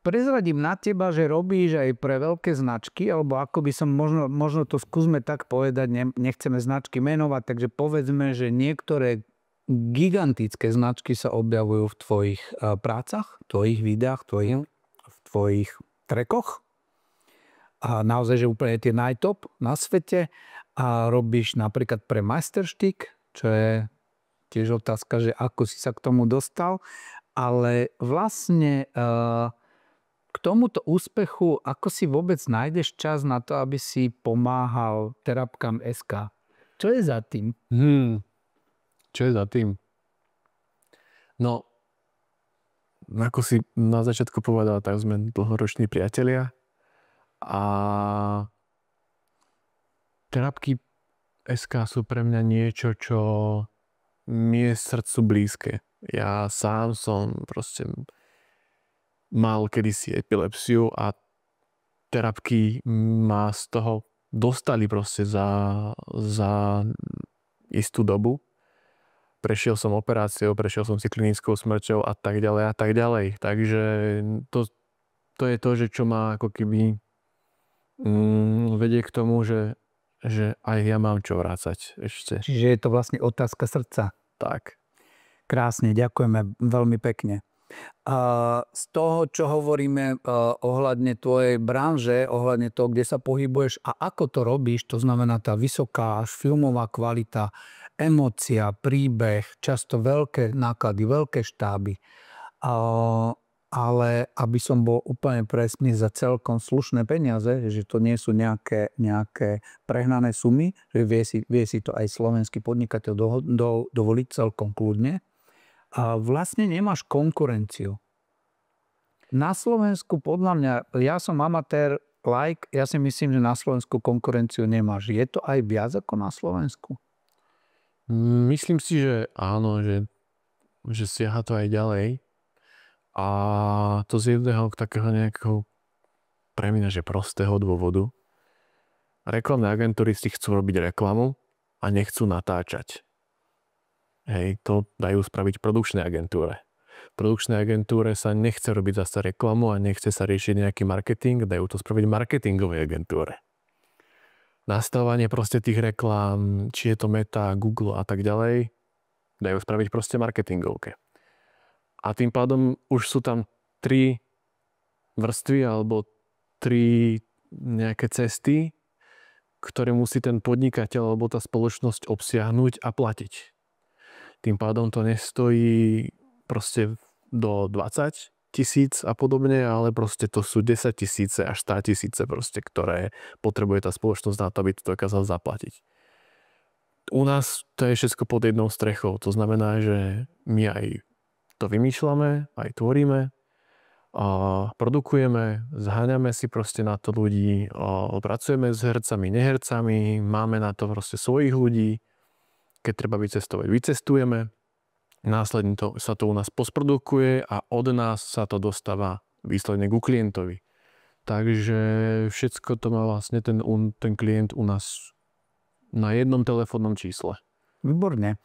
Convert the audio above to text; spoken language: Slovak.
prezradím na teba, že robíš aj pre veľké značky, alebo ako by som, možno to skúsme tak povedať, nechceme značky menovať, takže povedzme, že niektoré gigantické značky sa objavujú v tvojich prácach, tvojich videách, v tvojich trackoch. A naozaj, že úplne tie najtop na svete. A robíš napríklad pre Majsterštyk, čo je tiež otázka, že ako si sa k tomu dostal. Ale vlastne k tomuto úspechu, ako si vôbec nájdeš čas na to, aby si pomáhal Terapkam.sk? Čo je za tým? Čo je za tým? No, ako si na začiatku povedal, tak sme dlhoroční priatelia a Terapky.sk sú pre mňa niečo, čo mi je srdcu blízke. Ja sám som proste mal kedysi epilepsiu a terapky ma z toho dostali proste za istú dobu. Prešiel som operáciou, prešiel som si klinickou smrťou a tak ďalej a tak ďalej. Takže to je to, že čo ma ako keby vedie k tomu, že aj ja mám čo vrácať ešte. Čiže je to vlastne otázka srdca. Tak. Krásne, ďakujeme veľmi pekne. Z toho, čo hovoríme ohľadne tvojej branže, ohľadne toho, kde sa pohybuješ a ako to robíš, to znamená tá vysoká až filmová kvalita, emócia, príbeh, často veľké náklady, veľké štáby. Ale aby som bol úplne presný, za celkom slušné peniaze, že to nie sú nejaké prehnané sumy, že vie si to aj slovenský podnikateľ dovoliť celkom kľudne. A vlastne nemáš konkurenciu. Na Slovensku podľa mňa, ja som amatér, ja si myslím, že na Slovensku konkurenciu nemáš. Je to aj viac ako na Slovensku? Myslím si, že áno, že siaha to aj ďalej. A to z jedného takého nejakého pre mňa, že prostého dôvodu. Reklamné agentúry si chcú robiť reklamu a nechcú natáčať. Hej, to dajú spraviť produkčnej agentúre. Produkčnej agentúre sa nechce robiť zase reklamu a nechce sa riešiť nejaký marketing, dajú to spraviť marketingovej agentúre. Nastavovanie proste tých reklám, či je to Meta, Google a tak ďalej, dajú spraviť proste marketingovke. A tým pádom už sú tam 3 vrstvy alebo 3 nejaké cesty, ktoré musí ten podnikateľ alebo tá spoločnosť obsiahnuť a platiť. Tým pádom to nestojí proste do 20 000 a podobne, ale proste to sú 10 000 až 100 000 proste, ktoré potrebuje tá spoločnosť na to, aby to dokázal zaplatiť. U nás to je všetko pod jednou strechou. To znamená, že my aj to vymýšľame, aj tvoríme, a produkujeme, zháňame si proste na to ľudí, pracujeme s hercami, nehercami, máme na to proste svojich ľudí. Keď treba vycestovať, vycestujeme. Následne sa to u nás postprodukuje a od nás sa to dostáva výsledne ku klientovi. Takže všetko to má vlastne ten klient u nás na jednom telefónnom čísle. Výborne.